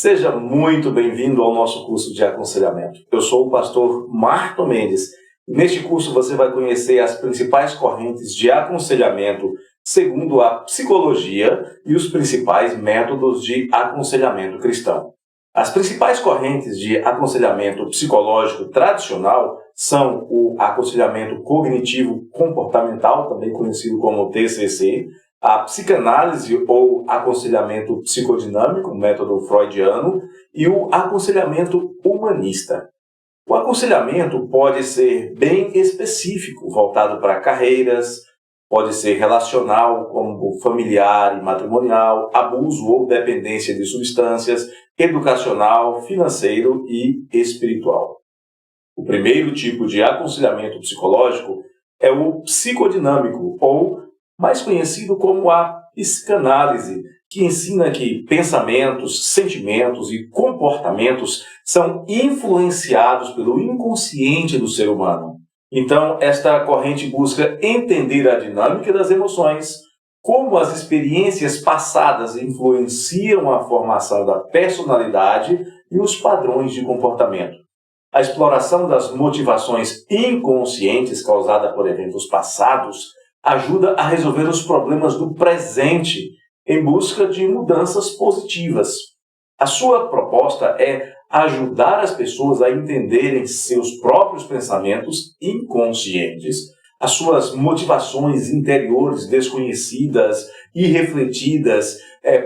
Seja muito bem-vindo ao nosso curso de aconselhamento. Eu sou o pastor Marto Mendes. Neste curso você vai conhecer as principais correntes de aconselhamento segundo a psicologia e os principais métodos de aconselhamento cristão. As principais correntes de aconselhamento psicológico tradicional são o aconselhamento cognitivo-comportamental, também conhecido como TCC, a psicanálise ou aconselhamento psicodinâmico, método freudiano, e o aconselhamento humanista. O aconselhamento pode ser bem específico, voltado para carreiras, pode ser relacional, como familiar e matrimonial, abuso ou dependência de substâncias, educacional, financeiro e espiritual. O primeiro tipo de aconselhamento psicológico é o psicodinâmico, ou mais conhecido como a psicanálise, que ensina que pensamentos, sentimentos e comportamentos são influenciados pelo inconsciente do ser humano. Então, esta corrente busca entender a dinâmica das emoções, como as experiências passadas influenciam a formação da personalidade e os padrões de comportamento. A exploração das motivações inconscientes causadas por eventos passados ajuda a resolver os problemas do presente em busca de mudanças positivas. A sua proposta é ajudar as pessoas a entenderem seus próprios pensamentos inconscientes, as suas motivações interiores desconhecidas, irrefletidas,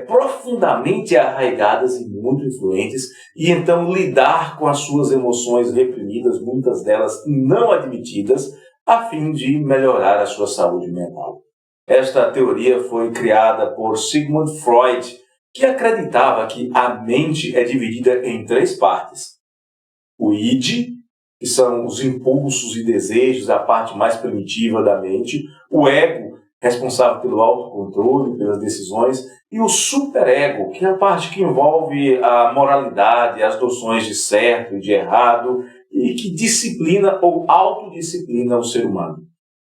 profundamente arraigadas e muito influentes, e então lidar com as suas emoções reprimidas, muitas delas não admitidas, a fim de melhorar a sua saúde mental. Esta teoria foi criada por Sigmund Freud, que acreditava que a mente é dividida em três partes. O id, que são os impulsos e desejos, a parte mais primitiva da mente, o ego, responsável pelo autocontrole, pelas decisões, e o superego, que é a parte que envolve a moralidade, as noções de certo e de errado, e que disciplina ou autodisciplina o ser humano.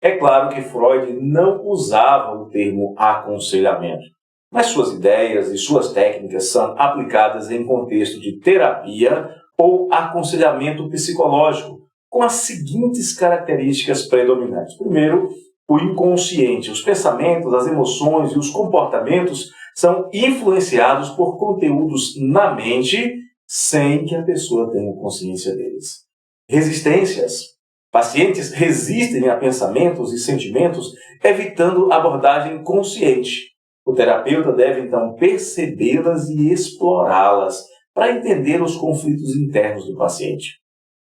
É claro que Freud não usava o termo aconselhamento, mas suas ideias e suas técnicas são aplicadas em contexto de terapia ou aconselhamento psicológico, com as seguintes características predominantes. Primeiro, o inconsciente. Os pensamentos, as emoções e os comportamentos são influenciados por conteúdos na mente sem que a pessoa tenha consciência deles. Resistências. Pacientes resistem a pensamentos e sentimentos, evitando abordagem consciente. O terapeuta deve, então, percebê-las e explorá-las para entender os conflitos internos do paciente.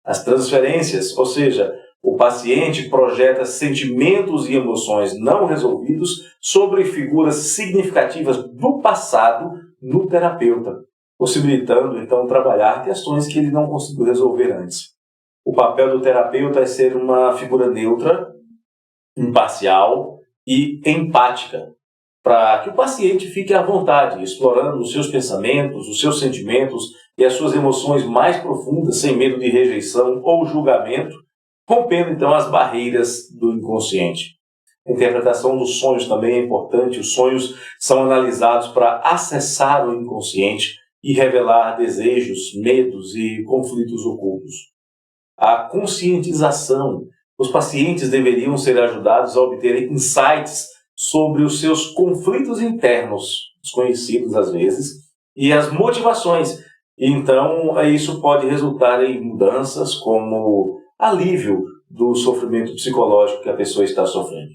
As transferências, ou seja, o paciente projeta sentimentos e emoções não resolvidos sobre figuras significativas do passado no terapeuta, possibilitando, então, trabalhar questões que ele não conseguiu resolver antes. O papel do terapeuta é ser uma figura neutra, imparcial e empática, para que o paciente fique à vontade, explorando os seus pensamentos, os seus sentimentos e as suas emoções mais profundas, sem medo de rejeição ou julgamento, rompendo então as barreiras do inconsciente. A interpretação dos sonhos também é importante. Os sonhos são analisados para acessar o inconsciente e revelar desejos, medos e conflitos ocultos. A conscientização. Os pacientes deveriam ser ajudados a obter insights sobre os seus conflitos internos, desconhecidos às vezes, e as motivações. Então, isso pode resultar em mudanças como alívio do sofrimento psicológico que a pessoa está sofrendo.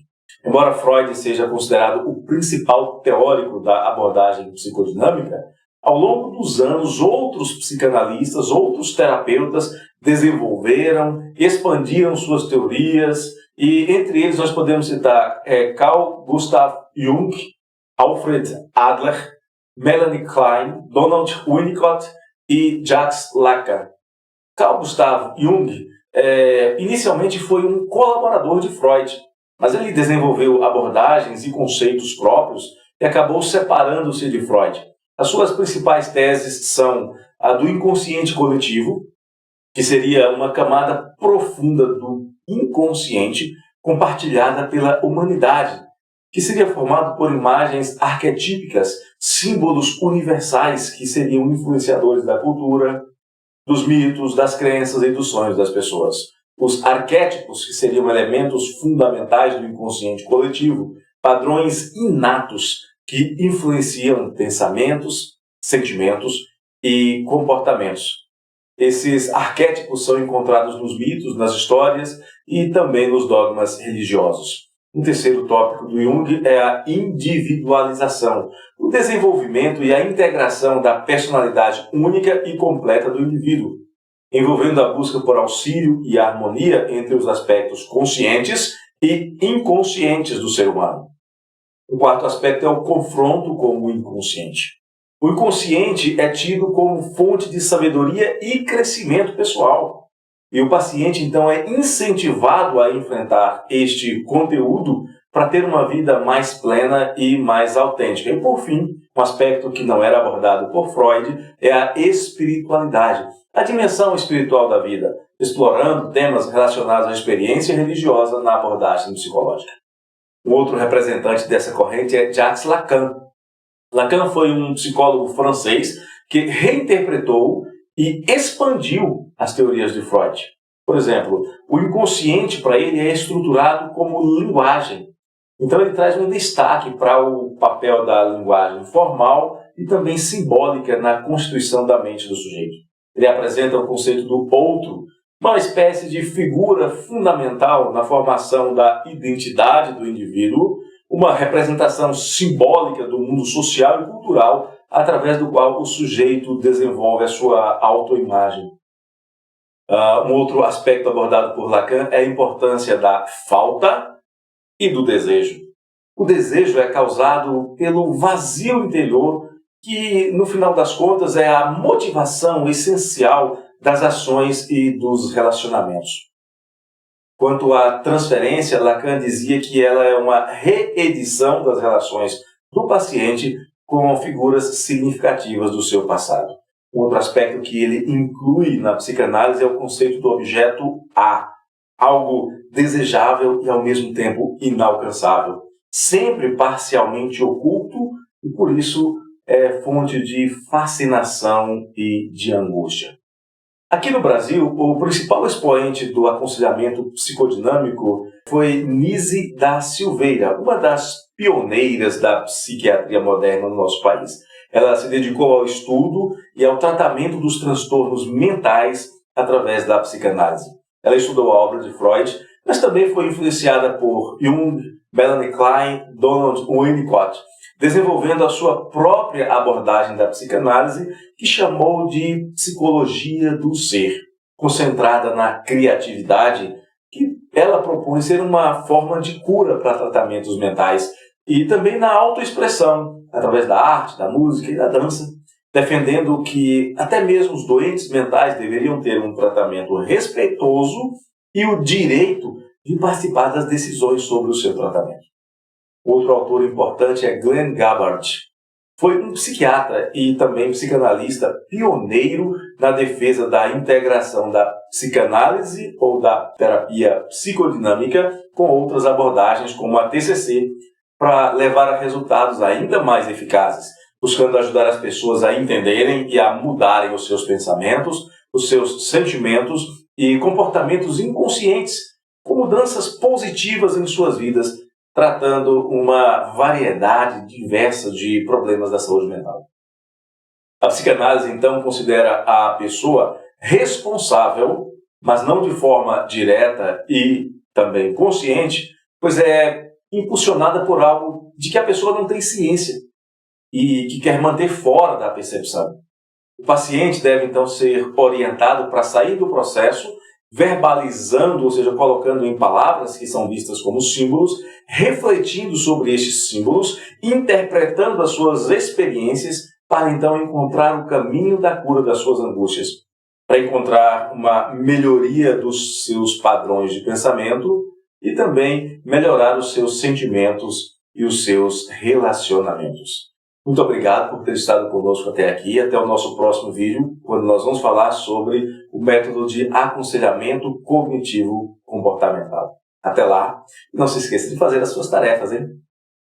Embora Freud seja considerado o principal teórico da abordagem psicodinâmica, ao longo dos anos, outros psicanalistas, outros terapeutas desenvolveram, expandiram suas teorias, e entre eles nós podemos citar Carl Gustav Jung, Alfred Adler, Melanie Klein, Donald Winnicott e Jacques Lacan. Carl Gustav Jung inicialmente foi um colaborador de Freud, mas ele desenvolveu abordagens e conceitos próprios e acabou separando-se de Freud. As suas principais teses são a do inconsciente coletivo, que seria uma camada profunda do inconsciente compartilhada pela humanidade, que seria formado por imagens arquetípicas, símbolos universais que seriam influenciadores da cultura, dos mitos, das crenças e dos sonhos das pessoas. Os arquétipos, que seriam elementos fundamentais do inconsciente coletivo, padrões inatos que influenciam pensamentos, sentimentos e comportamentos. Esses arquétipos são encontrados nos mitos, nas histórias e também nos dogmas religiosos. Um terceiro tópico do Jung é a individualização, o desenvolvimento e a integração da personalidade única e completa do indivíduo, envolvendo a busca por auxílio e harmonia entre os aspectos conscientes e inconscientes do ser humano. O quarto aspecto é o confronto com o inconsciente. O inconsciente é tido como fonte de sabedoria e crescimento pessoal. E o paciente, então, é incentivado a enfrentar este conteúdo para ter uma vida mais plena e mais autêntica. E, por fim, um aspecto que não era abordado por Freud é a espiritualidade, a dimensão espiritual da vida, explorando temas relacionados à experiência religiosa na abordagem psicológica. Um outro representante dessa corrente é Jacques Lacan. Lacan foi um psicólogo francês que reinterpretou e expandiu as teorias de Freud. Por exemplo, o inconsciente para ele é estruturado como linguagem. Então ele traz um destaque para o papel da linguagem formal e também simbólica na constituição da mente do sujeito. Ele apresenta o conceito do outro, uma espécie de figura fundamental na formação da identidade do indivíduo, uma representação simbólica do mundo social e cultural através do qual o sujeito desenvolve a sua autoimagem. Um outro aspecto abordado por Lacan é a importância da falta e do desejo. O desejo é causado pelo vazio interior que, no final das contas, é a motivação essencial das ações e dos relacionamentos. Quanto à transferência, Lacan dizia que ela é uma reedição das relações do paciente com figuras significativas do seu passado. Um outro aspecto que ele inclui na psicanálise é o conceito do objeto A, algo desejável e ao mesmo tempo inalcançável, sempre parcialmente oculto e por isso é fonte de fascinação e de angústia. Aqui no Brasil, o principal expoente do aconselhamento psicodinâmico foi Nise da Silveira, uma das pioneiras da psiquiatria moderna no nosso país. Ela se dedicou ao estudo e ao tratamento dos transtornos mentais através da psicanálise. Ela estudou a obra de Freud, mas também foi influenciada por Jung, Melanie Klein, Donald Winnicott, desenvolvendo a sua própria abordagem da psicanálise, que chamou de psicologia do ser, concentrada na criatividade, que ela propõe ser uma forma de cura para tratamentos mentais, e também na autoexpressão, através da arte, da música e da dança, defendendo que até mesmo os doentes mentais deveriam ter um tratamento respeitoso e o direito de participar das decisões sobre o seu tratamento. Outro autor importante é Glenn Gabbard. Foi um psiquiatra e também psicanalista pioneiro na defesa da integração da psicanálise ou da terapia psicodinâmica com outras abordagens como a TCC, para levar a resultados ainda mais eficazes, buscando ajudar as pessoas a entenderem e a mudarem os seus pensamentos, os seus sentimentos e comportamentos inconscientes, com mudanças positivas em suas vidas, tratando uma variedade diversa de problemas da saúde mental. A psicanálise, então, considera a pessoa responsável, mas não de forma direta e também consciente, pois é impulsionada por algo de que a pessoa não tem ciência e que quer manter fora da percepção. O paciente deve, então, ser orientado para sair do processo, verbalizando, ou seja, colocando em palavras que são vistas como símbolos, refletindo sobre estes símbolos, interpretando as suas experiências para então encontrar o caminho da cura das suas angústias, para encontrar uma melhoria dos seus padrões de pensamento e também melhorar os seus sentimentos e os seus relacionamentos. Muito obrigado por ter estado conosco até aqui. Até o nosso próximo vídeo, quando nós vamos falar sobre o método de aconselhamento cognitivo comportamental. Até lá, não se esqueça de fazer as suas tarefas, hein?